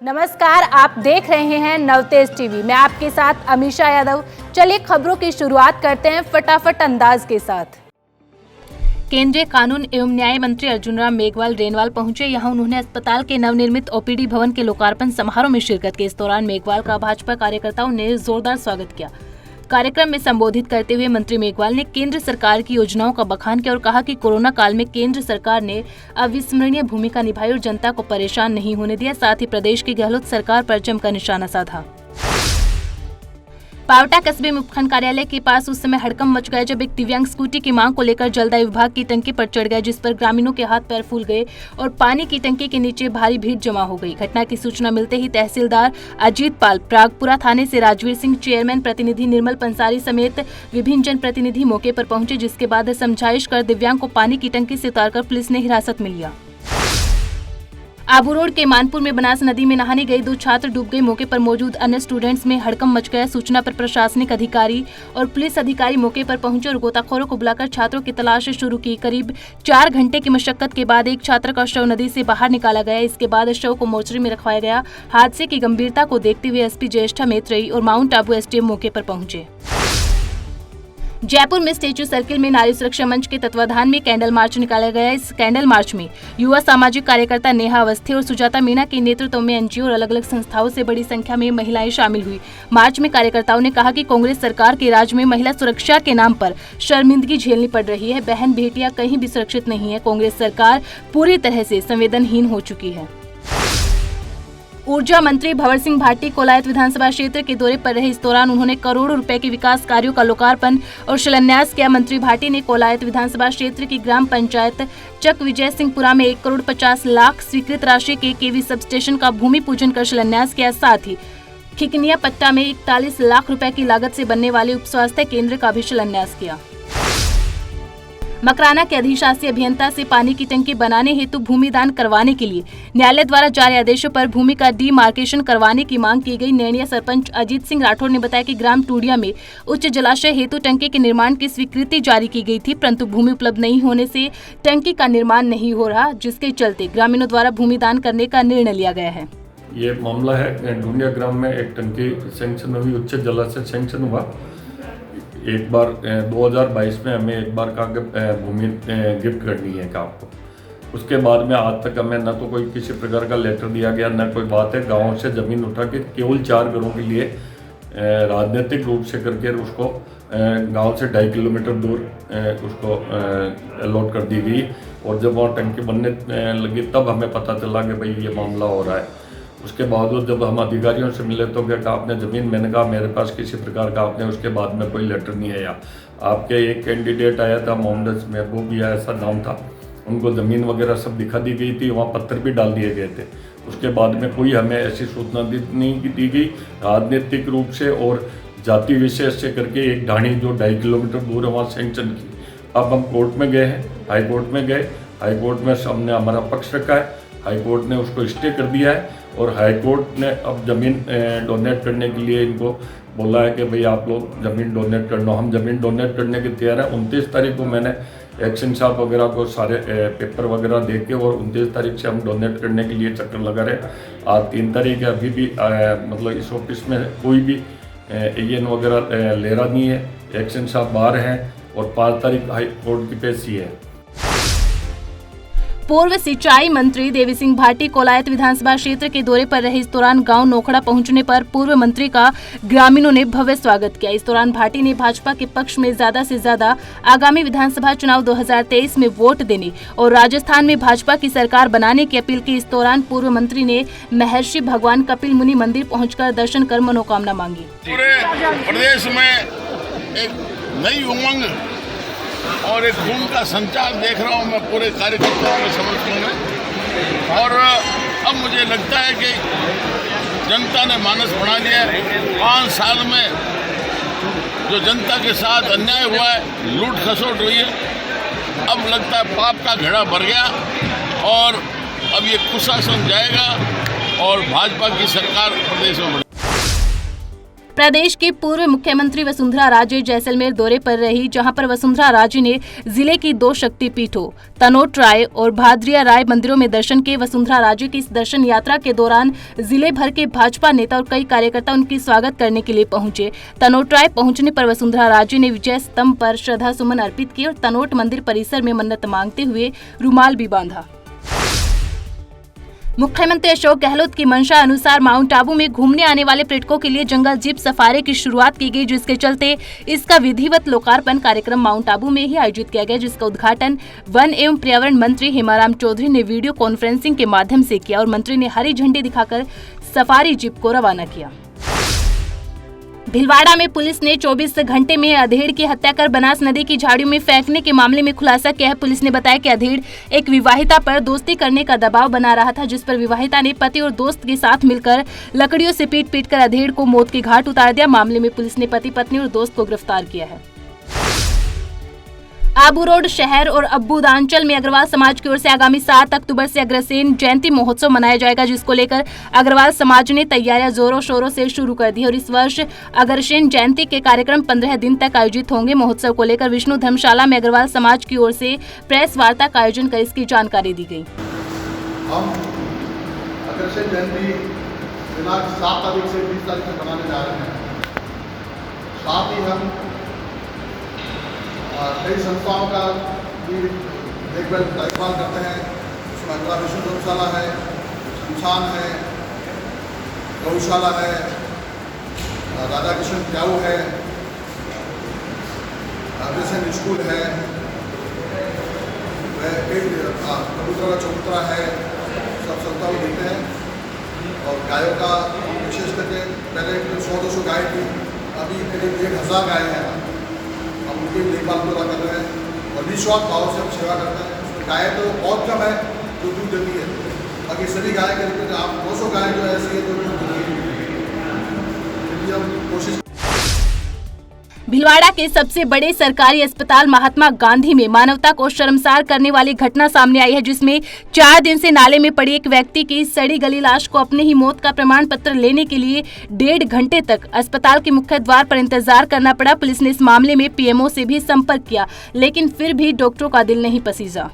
नमस्कार, आप देख रहे हैं नवतेज टीवी। मैं आपके साथ अमीषा यादव। चलिए खबरों की शुरुआत करते हैं फटाफट अंदाज के साथ। केंद्रीय कानून एवं न्याय मंत्री अर्जुन राम मेघवाल रेनवाल पहुंचे। यहां उन्होंने अस्पताल के नवनिर्मित ओपीडी भवन के लोकार्पण समारोह में शिरकत की। इस दौरान मेघवाल का भाजपा कार्यकर्ताओं ने जोरदार स्वागत किया। कार्यक्रम में संबोधित करते हुए मंत्री मेघवाल ने केंद्र सरकार की योजनाओं का बखान किया और कहा कि कोरोना काल में केंद्र सरकार ने अविस्मरणीय भूमिका निभाई और जनता को परेशान नहीं होने दिया। साथ ही प्रदेश की गहलोत सरकार पर जमकर निशाना साधा। पावटा कस्बे में उपखंड कार्यालय के पास उस समय हड़कंप मच गया जब एक दिव्यांग स्कूटी की मांग को लेकर जलदाय विभाग की टंकी पर चढ़ गया, जिस पर ग्रामीणों के हाथ पैर फूल गए और पानी की टंकी के नीचे भारी भीड़ जमा हो गई। घटना की सूचना मिलते ही तहसीलदार अजीत पाल, प्रागपुरा थाने से राजवीर सिंह, चेयरमैन प्रतिनिधि निर्मल पंसारी समेत विभिन्न जनप्रतिनिधि मौके पर पहुंचे, जिसके बाद समझाइश कर दिव्यांग को पानी की टंकी से उतारकर पुलिस ने हिरासत में लिया। आबू रोड के मानपुर में बनास नदी में नहाने गए 2 छात्र डूब गए। मौके पर मौजूद अन्य स्टूडेंट्स में हड़कंप मच गया। सूचना पर प्रशासनिक अधिकारी और पुलिस अधिकारी मौके पर पहुंचे और गोताखोरों को बुलाकर छात्रों की तलाश शुरू की। करीब 4 घंटे की मशक्कत के बाद एक छात्र का शव नदी से बाहर निकाला गया। इसके बाद शव को मोर्चरी में रखवाया गया। हादसे की गंभीरता को देखते हुए एसपी ज्येष्ठा मेत्रेई और माउंट आबू एसडीएम मौके पर पहुंचे। जयपुर में स्टेच्यू सर्किल में नारी सुरक्षा मंच के तत्वाधान में कैंडल मार्च निकाला गया। इस कैंडल मार्च में युवा सामाजिक कार्यकर्ता नेहा अवस्थी और सुजाता मीणा के नेतृत्व में एनजीओ और अलग अलग संस्थाओं से बड़ी संख्या में महिलाएं शामिल हुई। मार्च में कार्यकर्ताओं ने कहा कि कांग्रेस सरकार के राज में महिला सुरक्षा के नाम पर शर्मिंदगी झेलनी पड़ रही है। बहन बेटियां कहीं भी सुरक्षित नहीं है। कांग्रेस सरकार पूरी तरह से संवेदनहीन हो चुकी है। ऊर्जा मंत्री भंवर सिंह भाटी कोलायत विधानसभा क्षेत्र के दौरे पर रहे। इस दौरान उन्होंने करोड़ों रुपए के विकास कार्यों का लोकार्पण और शिलान्यास किया। मंत्री भाटी ने कोलायत विधानसभा क्षेत्र की ग्राम पंचायत चक विजय सिंहपुरा में 1,50,00,000 स्वीकृत राशि के केवी सब स्टेशन का भूमि पूजन कर शिलान्यास किया। साथ ही खिकनिया पट्टा में 41 लाख रुपए की लागत से बनने वाले उप स्वास्थ्य केंद्र का भी शिलान्यास किया। मकराना के अधिशासी अभियंता से पानी की टंकी बनाने हेतु भूमि दान करवाने के लिए न्यायालय द्वारा जारी आदेशों पर भूमि का डीमार्केशन करवाने की मांग की गई। निर्णय सरपंच अजीत सिंह राठौर ने बताया कि ग्राम टूडिया में उच्च जलाशय हेतु टंकी के निर्माण की स्वीकृति जारी की गई थी, परंतु भूमि उपलब्ध नहीं होने से टंकी का निर्माण नहीं हो रहा, जिसके चलते ग्रामीणों द्वारा भूमि दान करने का निर्णय लिया गया है। ये मामला है टूडिया ग्राम में एक टंकी सैंक्शन हुई, उच्च जलाशय सैंक्शन हुआ। एक बार 2022 में हमें एक बार का भूमि गिफ्ट करनी है आपको। उसके बाद में आज तक हमें न तो कोई किसी प्रकार का लेटर दिया गया, न कोई बात है। गांव से ज़मीन उठा के केवल 4 घरों के लिए राजनीतिक रूप से करके उसको गांव से 2.5 किलोमीटर दूर उसको अलॉट कर दी गई। और जब वहाँ टंकी बनने लगी तब हमें पता चला कि भाई ये मामला हो रहा है। उसके बावजूद जब हम अधिकारियों से मिले तो क्या कहा आपने ज़मीन, मैंने कहा मेरे पास किसी प्रकार का आपने उसके बाद में कोई लेटर नहीं है। या आपके एक कैंडिडेट आया था मोहम्मद महबूब या ऐसा नाम था, उनको ज़मीन वगैरह सब दिखा दी गई थी, वहाँ पत्थर भी डाल दिए गए थे। उसके बाद में कोई हमें ऐसी सूचना नहीं दी गई। राजनीतिक रूप से और जाति विशेष से करके एक ढाणी जो 2.5 किलोमीटर दूर है वहाँ सेंक्शन की। अब हम कोर्ट में गए हैं, हाई कोर्ट में गए, हाई कोर्ट में हमने हमारा पक्ष रखा है। हाई कोर्ट ने उसको स्टे कर दिया है और हाई कोर्ट ने अब ज़मीन डोनेट करने के लिए इनको बोला है कि भाई आप लोग ज़मीन डोनेट करना। हम ज़मीन डोनेट करने के तैयार है। 29 तारीख को मैंने एक्शन साहब वगैरह को सारे पेपर वगैरह दे के और 29 तारीख से हम डोनेट करने के लिए चक्कर लगा रहे हैं। आज 3 तारीख है, अभी भी मतलब इस ऑफिस में कोई भी एन वगैरह ले रहा नहीं है। एक्शन साहब बाहर हैं और 5 तारीख हाई कोर्ट की पेशी है। पूर्व सिंचाई मंत्री देवी सिंह भाटी कोलायत विधानसभा क्षेत्र के दौरे पर रहे। इस दौरान गांव नोखड़ा पहुंचने पर पूर्व मंत्री का ग्रामीणों ने भव्य स्वागत किया। इस दौरान भाटी ने भाजपा के पक्ष में ज्यादा से ज्यादा आगामी विधानसभा चुनाव 2023 में वोट देने और राजस्थान में भाजपा की सरकार बनाने की अपील की। इस दौरान पूर्व मंत्री ने महर्षि भगवान कपिल मुनि मंदिर पहुंचकर दर्शन कर मनोकामना मांगी। पूरे प्रदेश में एक नई उमंग और एक खून का संचार देख रहा हूँ मैं पूरे कार्यकर्ताओं में, समर्थकों में। और अब मुझे लगता है कि जनता ने मानस बना लिया है। 5 साल में जो जनता के साथ अन्याय हुआ है, लूट खसोट हुई है, अब लगता है पाप का घड़ा भर गया और अब ये कुशासन जाएगा और भाजपा की सरकार प्रदेश में। प्रदेश की पूर्व मुख्यमंत्री वसुंधरा राजे जैसलमेर दौरे पर रही, जहां पर वसुंधरा राजे ने जिले की 2 शक्तिपीठों तनोट राय और भाद्रिया राय मंदिरों में दर्शन किए। वसुंधरा राजे की इस दर्शन यात्रा के दौरान जिले भर के भाजपा नेता और कई कार्यकर्ता उनकी स्वागत करने के लिए पहुंचे। तनोट राय पहुंचने पर वसुंधरा राजे ने विजय स्तंभ पर श्रद्धा सुमन अर्पित किए और तनोट मंदिर परिसर में मन्नत मांगते हुए रुमाल भी बांधा। मुख्यमंत्री अशोक गहलोत की मंशा अनुसार माउंट आबू में घूमने आने वाले पर्यटकों के लिए जंगल जीप सफारी की शुरुआत की गई, जिसके चलते इसका विधिवत लोकार्पण कार्यक्रम माउंट आबू में ही आयोजित किया गया, जिसका उद्घाटन वन एवं पर्यावरण मंत्री हेमाराम चौधरी ने वीडियो कॉन्फ्रेंसिंग के माध्यम से किया और मंत्री ने हरी झंडी दिखाकर सफारी जीप को रवाना किया। भीलवाड़ा में पुलिस ने 24 घंटे में अधेड़ की हत्या कर बनास नदी की झाड़ियों में फेंकने के मामले में खुलासा किया है। पुलिस ने बताया कि अधेड़ एक विवाहिता पर दोस्ती करने का दबाव बना रहा था, जिस पर विवाहिता ने पति और दोस्त के साथ मिलकर लकड़ियों से पीट कर अधेड़ को मौत के घाट उतार दिया। मामले में पुलिस ने पति पत्नी और दोस्त को गिरफ्तार किया है। आबू रोड शहर और अब्बुदांचल में अग्रवाल समाज की ओर से आगामी 7 अक्टूबर से अग्रसेन जयंती महोत्सव मनाया जाएगा, जिसको लेकर अग्रवाल समाज ने तैयारियां जोरों शोरों से शुरू कर दी और इस वर्ष अग्रसेन जयंती के कार्यक्रम 15 दिन तक आयोजित होंगे। महोत्सव को लेकर विष्णु धर्मशाला में अग्रवाल समाज की ओर से प्रेस वार्ता का आयोजन कर इसकी जानकारी दी गई। हम अग्रसेन जयंती दिनांक 7 तारीख से 20 तारीख तक मनाने जा रहे हैं। साथ ही हम कई संस्थाओं का भी देखभाल करते हैं। उसमें अगला विष्णु धर्मशाला है, शमशान है, गौशाला है, राधा कृष्ण प्याऊ है, अग्रसेन स्कूल है, कबूतरा का चबूतरा है, सब संस्थाओं देखते हैं। और गायों का विशेष करके पहले 100-200 गाय थी, अभी करीब 1000 गाय हैं। हम उनकी देखभाल पूरा कर रहे हैं और निस्वार्थ भाव से हम सेवा करते हैं। गाय तो बहुत कम है जो दूध देती है, बाकी सभी गाय करीब आप 200 गाय जो ऐसी है जो दूध देती है। हम कोशिश। भीलवाड़ा के सबसे बड़े सरकारी अस्पताल महात्मा गांधी में मानवता को शर्मसार करने वाली घटना सामने आई है, जिसमें 4 दिन से नाले में पड़ी एक व्यक्ति की सड़ी गली लाश को अपने ही मौत का प्रमाण पत्र लेने के लिए 1.5 घंटे तक अस्पताल के मुख्य द्वार पर इंतजार करना पड़ा। पुलिस ने इस मामले में पीएमओ से भी संपर्क किया, लेकिन फिर भी डॉक्टरों का दिल नहीं पसीजा।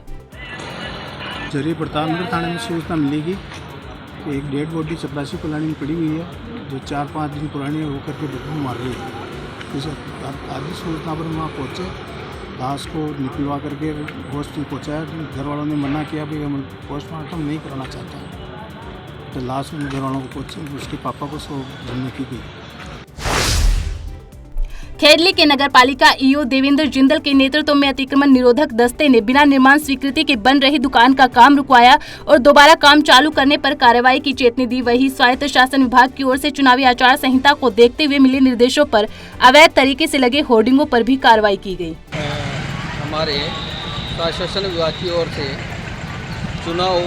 जरिए प्रतापनगर थाने में सूचना मिलेगी कि एक डेड बॉडी चपरासी कॉलोनी में पड़ी हुई है, जो 4-5 दिन पुरानी है, होकर के बदबू मार रही है। आधी सूचना पर वहाँ पहुँचे, लाश को निकलवा करके हॉस्पिटल पहुँचाया। घर वालों ने मना किया भाई हम पोस्टमार्टम नहीं कराना चाहता, तो लाश घर वालों को पहुँचे, उसके पापा को सो भरने की गई। खेडली के नगरपालिका ईओ देवेंद्र जिंदल के नेतृत्व में अतिक्रमण निरोधक दस्ते ने बिना निर्माण स्वीकृति के बन रही दुकान का काम रुकवाया और दोबारा काम चालू करने पर कार्रवाई की चेतावनी दी। वही स्वायत्त शासन विभाग की ओर से चुनावी आचार संहिता को देखते हुए मिले निर्देशों पर अवैध तरीके से लगे होर्डिंगों पर भी कार्रवाई की गई। हमारे प्रशासन विभाग की ओर से चुनाव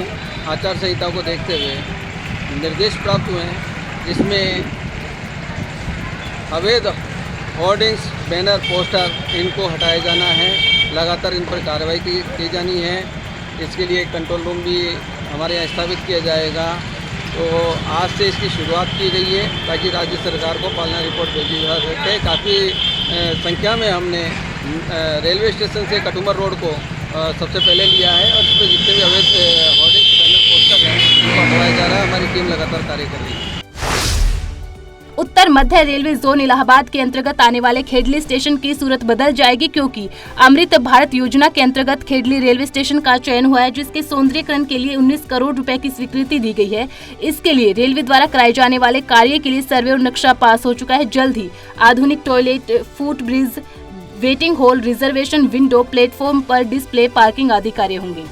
आचार संहिता को देखते हुए निर्देश प्राप्त हुए हैं, जिसमें अवैध होर्डिंग्स, बैनर, पोस्टर इनको हटाया जाना है। लगातार इन पर कार्रवाई की जानी है। इसके लिए एक कंट्रोल रूम भी हमारे यहाँ स्थापित किया जाएगा। तो आज से इसकी शुरुआत की गई है ताकि राज्य सरकार को पालना रिपोर्ट भेजी जा सके। काफ़ी संख्या में हमने रेलवे स्टेशन से कटुमर रोड को सबसे पहले लिया है और इस पर जितने भी अवैध होर्डिंग्स, बैनर, पोस्टर हैं उनको हटवाया जा रहा है। हमारी टीम लगातार कार्य कर रही है। उत्तर मध्य रेलवे जोन इलाहाबाद के अंतर्गत आने वाले खेडली स्टेशन की सूरत बदल जाएगी, क्योंकि अमृत भारत योजना के अंतर्गत खेडली रेलवे स्टेशन का चयन हुआ है, जिसके सौंदर्यीकरण के लिए 19 करोड़ रुपए की स्वीकृति दी गई है। इसके लिए रेलवे द्वारा कराए जाने वाले कार्य के लिए सर्वे और नक्शा पास हो चुका है। जल्द ही आधुनिक toilet, foot bridge, waiting hall, reservation window, platform पर डिस्प्ले, पार्किंग आदि कार्य होंगे।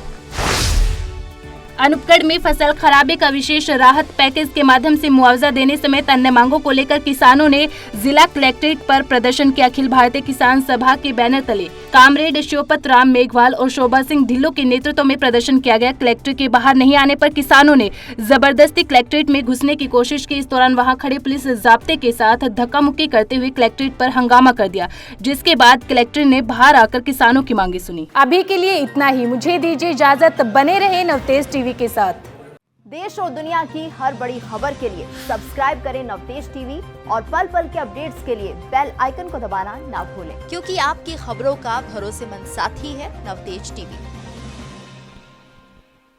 अनूपगढ़ में फसल खराबे का विशेष राहत पैकेज के माध्यम से मुआवजा देने समेत अन्य मांगों को लेकर किसानों ने जिला कलेक्ट्रेट पर प्रदर्शन किया। अखिल भारतीय किसान सभा के बैनर तले कामरेड शिवपत राम मेघवाल और शोभा सिंह ढिल्लो के नेतृत्व में प्रदर्शन किया गया। कलेक्ट्रेट के बाहर नहीं आने पर किसानों ने जबरदस्ती कलेक्ट्रेट में घुसने की कोशिश की। इस दौरान वहां खड़े पुलिस जाब्ते के साथ धक्का मुक्की करते हुए कलेक्ट्रेट पर हंगामा कर दिया, जिसके बाद कलेक्टर ने बाहर आकर किसानों की मांगे सुनी। अभी के लिए इतना ही, मुझे दीजिए इजाजत। बने रहे नवतेज टीवी के साथ। देश और दुनिया की हर बड़ी खबर के लिए सब्सक्राइब करें नवतेज टीवी और पल पल के अपडेट्स के लिए बेल आइकन को दबाना ना भूलें, क्योंकि आपकी खबरों का भरोसेमंद साथी है नवतेज टीवी।